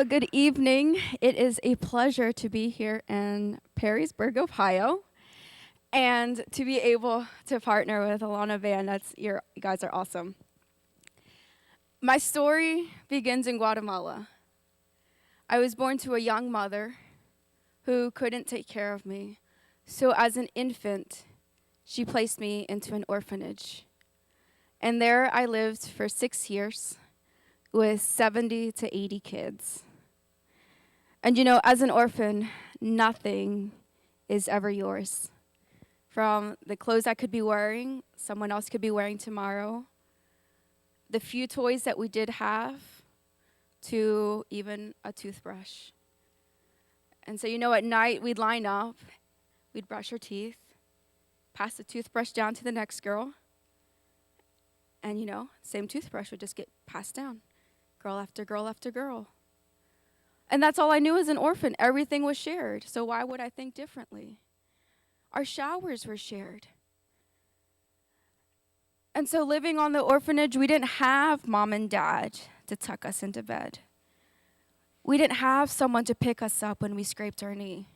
Good evening. It is a pleasure to be here in Perrysburg, Ohio, and to be able to partner with Alana Van. You guys are awesome. My story begins in Guatemala. I was born to a young mother who couldn't take care of me. So as an infant, she placed me into an orphanage. And there I lived for 6 years with 70 to 80 kids. And as an orphan, nothing is ever yours. From the clothes I could be wearing, someone else could be wearing tomorrow, the few toys that we did have, to even a toothbrush. And so, at night we'd line up, we'd brush our teeth, pass the toothbrush down to the next girl, and same toothbrush would just get passed down, girl after girl after girl. And that's all I knew as an orphan. Everything was shared. So why would I think differently? Our showers were shared. And so living on the orphanage, we didn't have mom and dad to tuck us into bed. We didn't have someone to pick us up when we scraped our knee.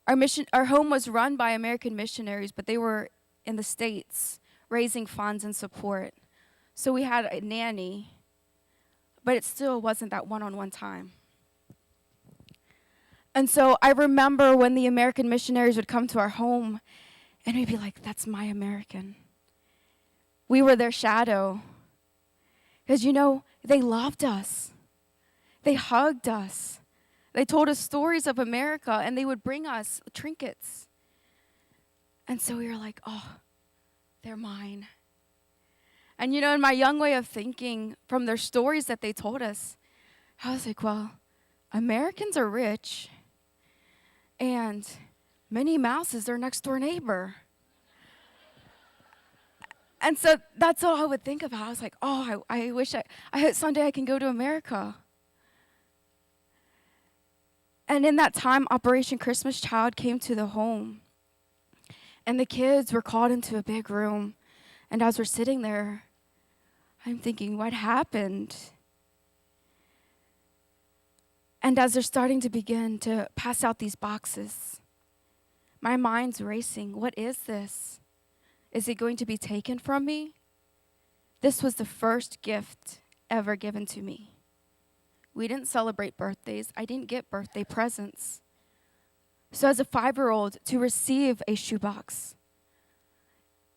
Our home was run by American missionaries, but they were in the States raising funds and support. So we had a nanny, but it still wasn't that one-on-one time. And so I remember when the American missionaries would come to our home, and we'd be like, that's my American. We were their shadow. Because, they loved us. They hugged us. They told us stories of America, and they would bring us trinkets. And so we were like, oh, they're mine. And in my young way of thinking, from their stories that they told us, I was like, well, Americans are rich, and Minnie Mouse is their next door neighbor. And so that's all I would think about. I was like, oh, I wish I hope someday I can go to America. And in that time, Operation Christmas Child came to the home. And the kids were called into a big room. And as we're sitting there, I'm thinking, what happened? And as they're starting to begin to pass out these boxes, my mind's racing. What is this? Is it going to be taken from me? This was the first gift ever given to me. We didn't celebrate birthdays. I didn't get birthday presents. So as a 5-year-old, to receive a shoebox,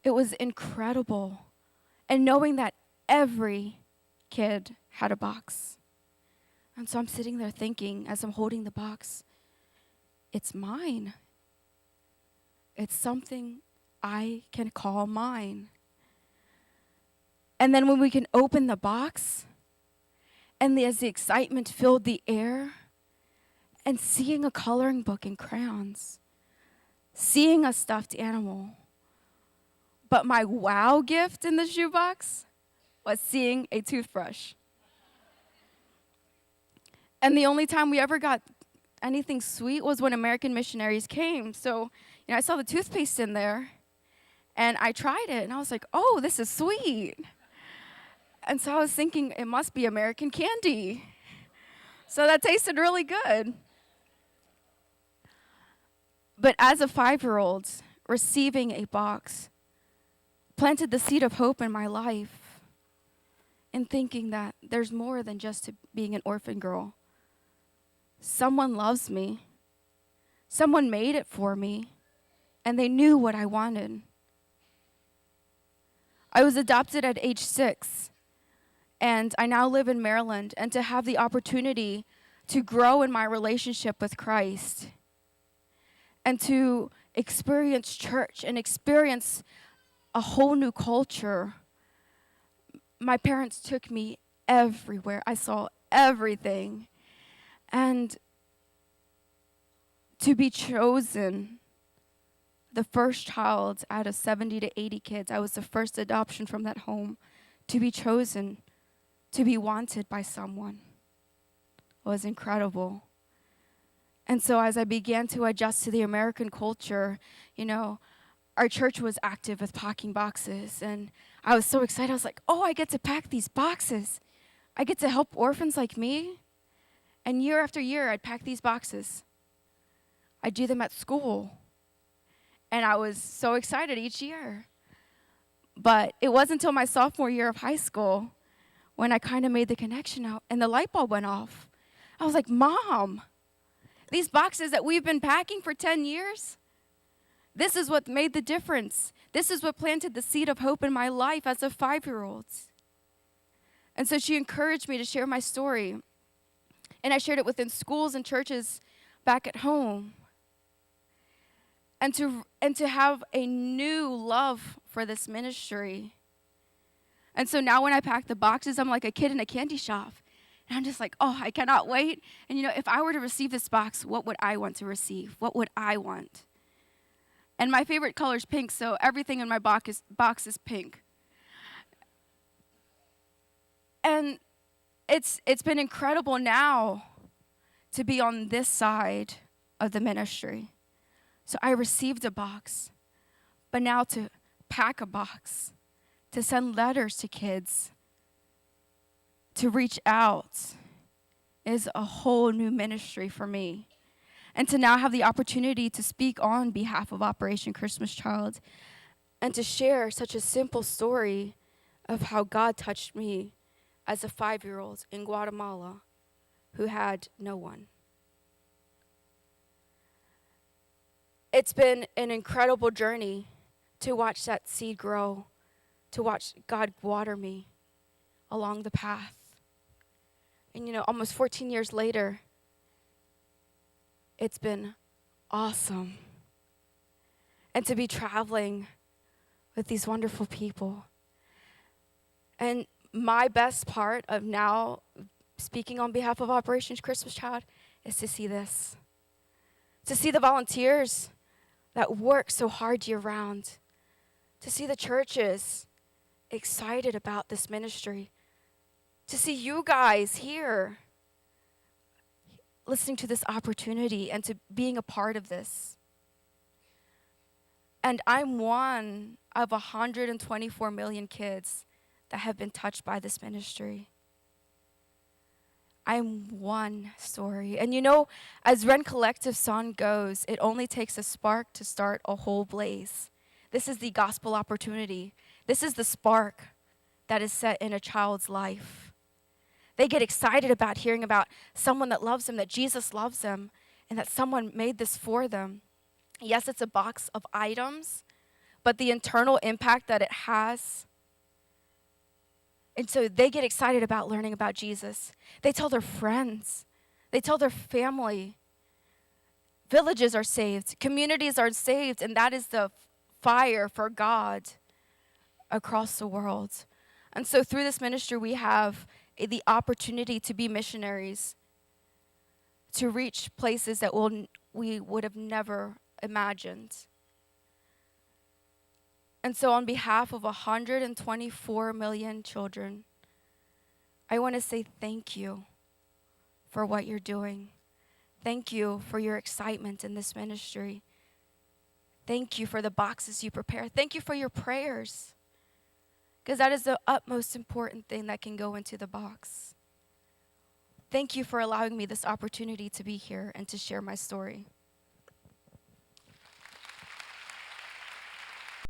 it was incredible. And knowing that every kid had a box. And so I'm sitting there thinking, as I'm holding the box, it's mine. It's something I can call mine. And then when we can open the box, and as the excitement filled the air, and seeing a coloring book and crayons, seeing a stuffed animal. But my wow gift in the shoebox was seeing a toothbrush. And the only time we ever got anything sweet was when American missionaries came. So, I saw the toothpaste in there, and I tried it, and I was like, oh, this is sweet. And so I was thinking, it must be American candy. So that tasted really good. But as a 5-year-old, receiving a box planted the seed of hope in my life, in thinking that there's more than just being an orphan girl. Someone loves me. Someone made it for me, and they knew what I wanted. I was adopted at age 6, and I now live in Maryland, and to have the opportunity to grow in my relationship with Christ and to experience church and experience a whole new culture. My parents took me everywhere. I saw everything. And to be chosen, the first child out of 70 to 80 kids, I was the first adoption from that home. To be chosen, to be wanted by someone was incredible. And so as I began to adjust to the American culture, our church was active with packing boxes. And I was so excited. I was like, oh, I get to pack these boxes. I get to help orphans like me. And year after year, I'd pack these boxes. I'd do them at school. And I was so excited each year. But it wasn't until my sophomore year of high school when I kind of made the connection out and the light bulb went off. I was like, Mom, these boxes that we've been packing for 10 years, this is what made the difference. This is what planted the seed of hope in my life as a 5-year-old. And so she encouraged me to share my story. And I shared it within schools and churches back at home. And to have a new love for this ministry. And so now when I pack the boxes, I'm like a kid in a candy shop. And I'm just like, oh, I cannot wait. And if I were to receive this box, what would I want to receive? What would I want? And my favorite color is pink, so everything in my box is pink. And it's been incredible now to be on this side of the ministry. So I received a box, but now to pack a box, to send letters to kids, to reach out is a whole new ministry for me. And to now have the opportunity to speak on behalf of Operation Christmas Child and to share such a simple story of how God touched me as a 5-year-old in Guatemala who had no one. It's been an incredible journey to watch that seed grow, to watch God water me along the path. And almost 14 years later, it's been awesome. And to be traveling with these wonderful people. And my best part of now speaking on behalf of Operation Christmas Child is to see this. To see the volunteers that work so hard year-round. To see the churches excited about this ministry. To see you guys here listening to this opportunity and to being a part of this. And I'm one of 124 million kids that have been touched by this ministry. I'm one story. And as Ren Collective's song goes, it only takes a spark to start a whole blaze. This is the gospel opportunity. This is the spark that is set in a child's life. They get excited about hearing about someone that loves them, that Jesus loves them, and that someone made this for them. Yes, it's a box of items, but the internal impact that it has. And so they get excited about learning about Jesus. They tell their friends. They tell their family. Villages are saved. Communities are saved. And that is the fire for God across the world. And so through this ministry, we have the opportunity to be missionaries, to reach places that we would have never imagined. And so on behalf of 124 million children, I want to say thank you for what you're doing. Thank you for your excitement in this ministry. Thank you for the boxes you prepare. Thank you for your prayers, because that is the utmost important thing that can go into the box. Thank you for allowing me this opportunity to be here and to share my story.